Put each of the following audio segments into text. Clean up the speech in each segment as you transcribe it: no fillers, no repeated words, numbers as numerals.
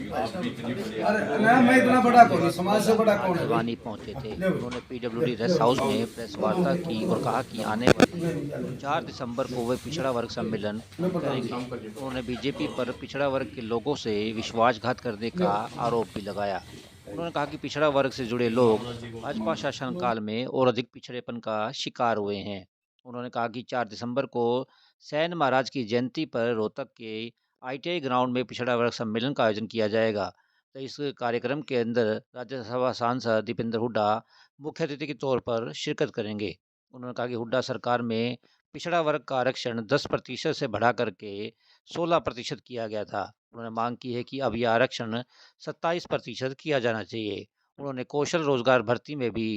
अरे ना, मैं इतना बड़ा कौन, समाज से बड़ा कौन है? हल्द्वानी पहुंचे थे। उन्होंने पीडब्ल्यूडी रेस्ट हाउस में प्रेस वार्ता की और कहा कि आने वाले 4 दिसंबर को वे पिछड़ा वर्ग सम्मेलन करेंगे। उन्होंने बीजेपी पर पिछड़ा वर्ग के लोगों से विश्वासघात करने का आरोप भी लगाया। उन्होंने कहा कि पिछड़ा वर्ग से जुड़े लोग भाजपा शासनकाल में और अधिक पिछड़ेपन का शिकार हुए हैं। उन्होंने कहा कि 4 दिसंबर को सैन महाराज की जयंती पर रोहतक के आईटीआई ग्राउंड में पिछड़ा वर्ग सम्मेलन का आयोजन किया जाएगा। तो इस कार्यक्रम के अंदर राज्यसभा सांसद दीपेंद्र हुड्डा मुख्य अतिथि के तौर पर शिरकत करेंगे। उन्होंने कहा कि हुड्डा सरकार में पिछड़ा वर्ग का आरक्षण 10% से बढ़ा करके 16% किया गया था। उन्होंने मांग की है कि अब यह आरक्षण 27% किया जाना चाहिए। उन्होंने कौशल रोजगार भर्ती में भी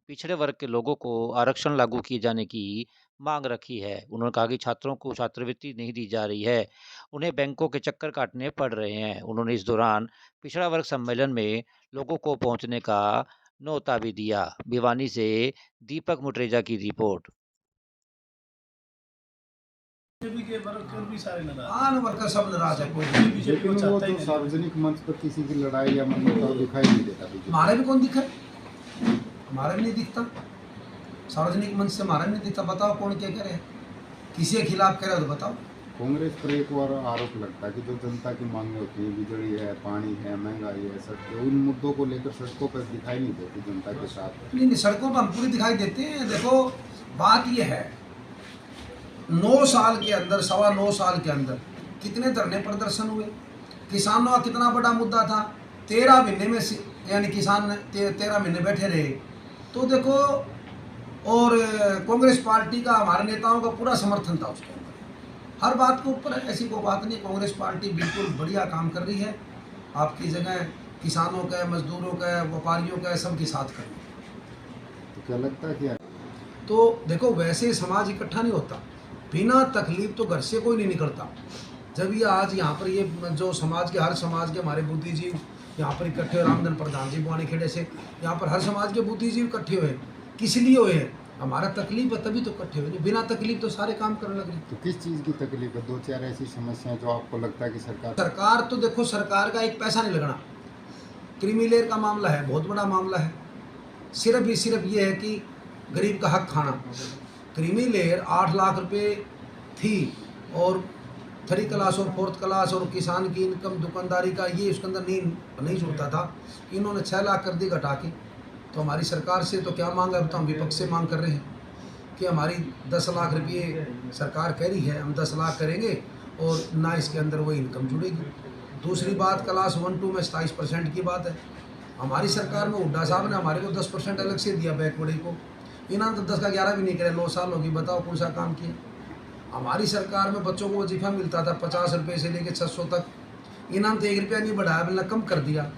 पिछड़े वर्ग के लोगों को आरक्षण लागू किए जाने की मांग रखी है। उन्होंने कहा कि छात्रों को छात्रवृत्ति नहीं दी जा रही है, उन्हें बैंकों के चक्कर काटने पड़ रहे हैं। उन्होंने इस दौरान पिछड़ा वर्ग सम्मेलन में लोगों को पहुंचने का न्योता भी दिया। भिवानी से दीपक मुटरेजा की रिपोर्ट। हाँ, वर्कर सब नाराज है, कोई लेकिन वो तो सार्वजनिक मंच पर किसी की लड़ाई या मनमुटाव दिखाई नहीं देता। हमारे भी कौन दिखा? हमारे भी नहीं दिखता। सार्वजनिक मंच से हमारा भी नहीं दिखता। बताओ कौन क्या करे? किसी के खिलाफ करे तो बताओ। कांग्रेस पर एक बार आरोप लगता है कि जो जनता की मांगे होती है, बिजली है, पानी है, महंगाई है, सड़कें, उन मुद्दों को लेकर सड़कों पर दिखाई नहीं देती जनता के साथ। नहीं, सड़कों पर हम पूरी दिखाई देते हैं। देखो, बात ये है, 9 साल के अंदर, 9.25 साल के अंदर कितने धरने प्रदर्शन हुए? किसानों का कितना बड़ा मुद्दा था। 13 महीने में यानी किसान 13 महीने बैठे रहे। तो देखो, और कांग्रेस पार्टी का, हमारे नेताओं का पूरा समर्थन था उसके अंदर। हर बात के ऊपर ऐसी कोई बात नहीं। कांग्रेस पार्टी बिल्कुल बढ़िया काम कर रही है। आपकी जगह किसानों का, मजदूरों का, व्यापारियों का, सबके साथ कर रही है। तो क्या लगता है क्या? तो देखो, वैसे समाज इकट्ठा नहीं होता। बिना तकलीफ तो घर से कोई नहीं निकलता। जब ये आज यहाँ पर ये जो समाज के, हर समाज के हमारे बुद्धिजीव यहाँ पर इकट्ठे हुए, रामधन प्रधान जी बुआनी खेड़े से, यहाँ पर हर समाज के बुद्धिजीव इकट्ठे हुए। किस लिए हुए हैं? हमारा तकलीफ है तभी तो इकट्ठे हुए। बिना तकलीफ तो सारे काम करने लगे। तो किस चीज़ की तकलीफ है? 2-4 ऐसी समस्याएं जो आपको लगता है कि सरकार तो देखो, सरकार का एक पैसा नहीं लगना। क्रीमी लेयर का मामला है, बहुत बड़ा मामला है। सिर्फ ये है कि गरीब का हक खाना। क्रीमी लेयर 8 लाख रुपए थी, और 3 क्लास और 4th क्लास और किसान की इनकम, दुकानदारी का, ये उसके अंदर नहीं जुड़ता था। इन्होंने 6 लाख कर दी घटा के। तो हमारी सरकार से तो क्या मांगा? अब तो हम विपक्ष से मांग कर रहे हैं कि हमारी 10 लाख रुपये सरकार कह रही है, हम 10 लाख करेंगे और ना इसके अंदर वो इनकम जुड़ेगी। दूसरी बात, क्लास 1-2 में 27% की बात है। हमारी सरकार में हुड्डा साहब ने हमारे को 10% अलग से दिया बैकवर्ड को। इन्होंने तो 10 का 11 भी नहीं करे। 9 साल होगी, बताओ कौन सा काम किया? हमारी सरकार में बच्चों को वजीफा मिलता था 50 रुपये से लेकर 600 तक। इन्होंने तो 1 रुपया नहीं बढ़ाया, बल्कि कम कर दिया।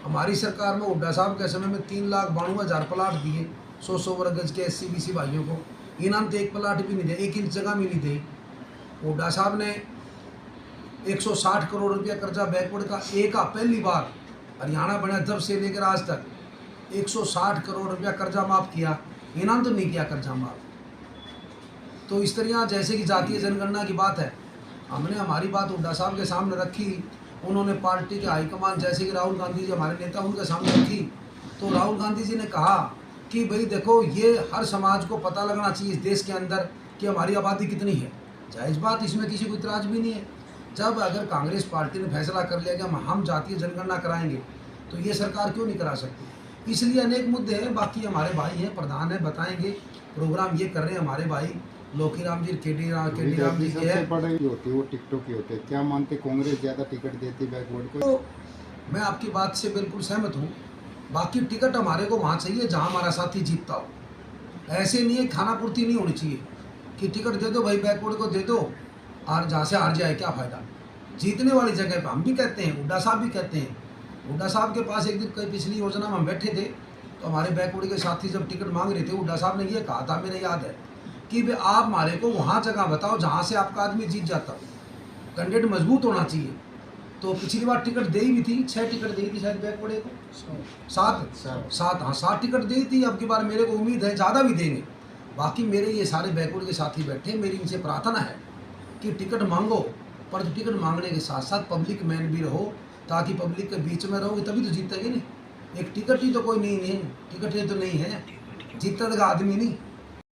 हमारी सरकार में हुड्डा साहब के समय में 3,92,000 प्लाट दिए 100 वर्ग गज के SC-BC भाइयों को। इन्होंने तो 1 प्लाट भी नहीं दिया, 1 इंच जगह भी नहीं दी। हुड्डा साहब ने 160 करोड़ रुपया कर्जा बैकवर्ड का पहली बार हरियाणा बना जब से लेकर आज तक 160 करोड़ रुपया कर्जा माफ़ किया। इन्होंने तो नहीं किया कर्जा माफ़। तो इस तरह जैसे कि जातीय जनगणना की बात है, हमने हमारी बात हुड्डा साहब के सामने रखी। उन्होंने पार्टी के हाईकमान, जैसे कि राहुल गांधी जी हमारे नेता, उनके सामने रखी। तो राहुल गांधी जी ने कहा कि भाई देखो, ये हर समाज को पता लगना चाहिए इस देश के अंदर कि हमारी आबादी कितनी है। जायज़ बात, इसमें किसी को इतराज़ भी नहीं है। जब अगर कांग्रेस पार्टी ने फैसला कर लिया कि हम जातीय जनगणना कराएंगे, तो ये सरकार क्यों नहीं करा सकती? इसलिए अनेक मुद्दे हैं। बाकी हमारे भाई हैं, प्रधान हैं, बताएंगे। प्रोग्राम ये कर रहे हैं हमारे भाई लोकी राम जी, केडी राम जी के है। होती है वो टिकटों की होती है। क्या मानते कांग्रेस ज़्यादा टिकट देती बैकवर्ड को? तो मैं आपकी बात से बिल्कुल सहमत हूँ। बाकी टिकट हमारे को वहाँ चाहिए जहाँ हमारा साथी जीतता हो। ऐसे नहीं है, खाना पूर्ति नहीं होनी चाहिए कि टिकट दे दो भाई बैकवर्ड को दे दो, और जहाँ से हार जाए क्या फ़ायदा। जीतने वाली जगह पर हम भी कहते हैं, हुड्डा साहब भी कहते हैं। हुड्डा साहब के पास एक दिन कई पिछली योजना में हम बैठे थे, तो हमारे बैकवर्ड के साथी जब टिकट मांग रहे थे, हुड्डा साहब ने ये कहा था, मेरे याद है, कि भाई आप हमारे को वहाँ जगह बताओ जहाँ से आपका आदमी जीत जाता हो। कैंडिडेट मजबूत होना चाहिए। तो पिछली बार टिकट दी भी थी, 6 टिकट दी थी शायद बैकवर्ड को, 7 हाँ 7 टिकट दी थी। अब की बार मेरे को उम्मीद है ज़्यादा भी देंगे। बाकी मेरे ये सारे बैकवर्ड के साथी बैठे, मेरी इनसे प्रार्थना है कि टिकट मांगो, पर टिकट मांगने के साथ साथ पब्लिक मैन भी रहो। ताकि पब्लिक के बीच में रहोगे तभी तो जीतेगी नहीं। एक टिकट ही तो कोई नहीं है, टिकट ही तो नहीं है, जीतता आदमी नहीं।